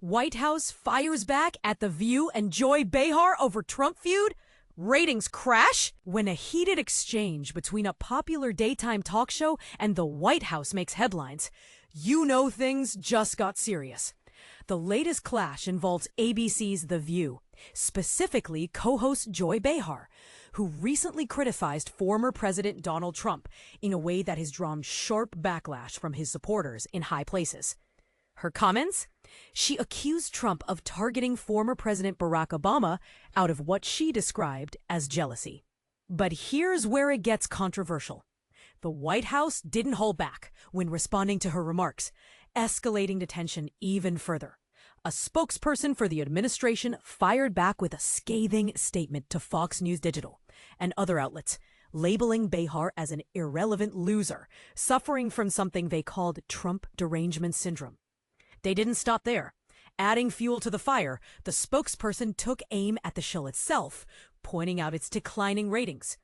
White House fires back at The View and Joy Behar over Trump feud? Ratings crash? When a heated exchange between a popular daytime talk show and the White House makes headlines, you know things just got serious. The latest clash involves ABC's The View, specifically co-host Joy Behar, who recently criticized former President Donald Trump in a way that has drawn sharp backlash from his supporters in high places. Her comments? She accused Trump of targeting former President Barack Obama out of what she described as jealousy. But here's where it gets controversial. The White House didn't hold back when responding to her remarks, escalating the tension even further. A spokesperson for the administration fired back with a scathing statement to Fox News Digital and other outlets, labeling Behar as an irrelevant loser, suffering from something they called Trump derangement syndrome. They didn't stop there. Adding fuel to the fire, the spokesperson took aim at the show itself, pointing out its declining ratings.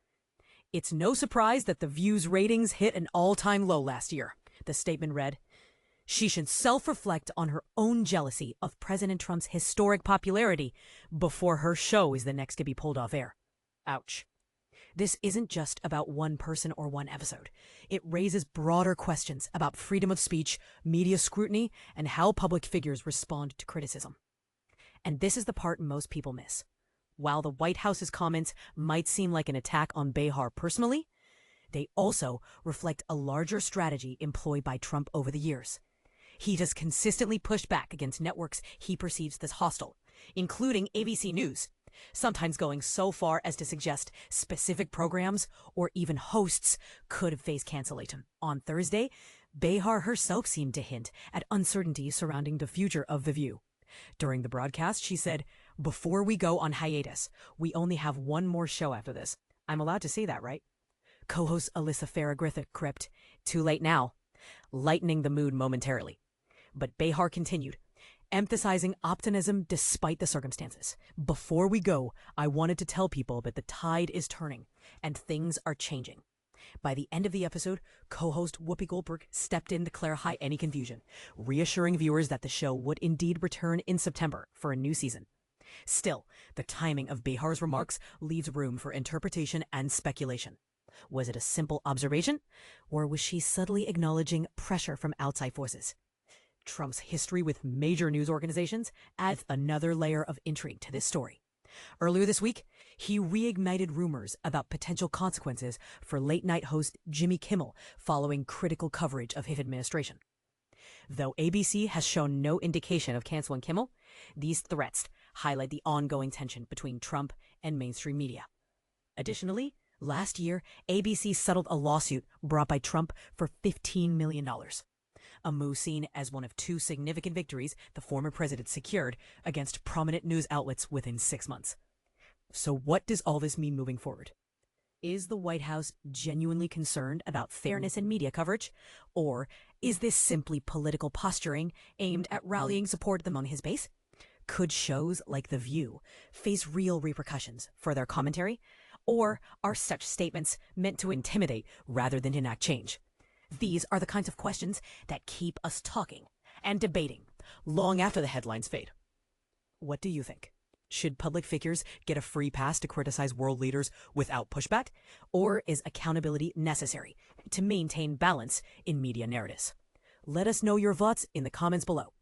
It's no surprise that The View's ratings hit an all-time low last year, the statement read. She should self-reflect on her own jealousy of President Trump's historic popularity before her show is the next to be pulled off air. Ouch. This isn't just about one person or one episode. It raises broader questions about freedom of speech, media scrutiny, and how public figures respond to criticism. And this is the part most people miss. While the White House's comments might seem like an attack on Behar personally, they also reflect a larger strategy employed by Trump over the years. He has consistently pushed back against networks he perceives as hostile, including ABC News, sometimes going so far as to suggest specific programs or even hosts could face cancellation. On Thursday, Behar herself seemed to hint at uncertainty surrounding the future of The View. During the broadcast, she said, "Before we go on hiatus, we only have one more show after this." I'm allowed to say that, right? Co-host Alyssa Farah-Griffith quipped, "Too late now," lightening the mood momentarily. But Behar continued, emphasizing optimism despite the circumstances. "Before we go, I wanted to tell people that the tide is turning and things are changing." By the end of the episode, co-host Whoopi Goldberg stepped in to clarify any confusion, reassuring viewers that the show would indeed return in September for a new season. Still, the timing of Behar's remarks leaves room for interpretation and speculation. Was it a simple observation, or was she subtly acknowledging pressure from outside forces? Trump's history with major news organizations adds another layer of intrigue to this story. Earlier this week, he reignited rumors about potential consequences for late-night host Jimmy Kimmel following critical coverage of his administration. Though ABC has shown no indication of canceling Kimmel, these threats highlight the ongoing tension between Trump and mainstream media. Additionally, last year, ABC settled a lawsuit brought by Trump for $15 million. A move seen as one of two significant victories the former president secured against prominent news outlets within 6 months. So what does all this mean moving forward? Is the White House genuinely concerned about fairness in media coverage? Or is this simply political posturing aimed at rallying support among his base? Could shows like The View face real repercussions for their commentary? Or are such statements meant to intimidate rather than enact change? These are the kinds of questions that keep us talking and debating long after the headlines fade. What do you think? Should public figures get a free pass to criticize world leaders without pushback? Or is accountability necessary to maintain balance in media narratives? Let us know your thoughts in the comments below.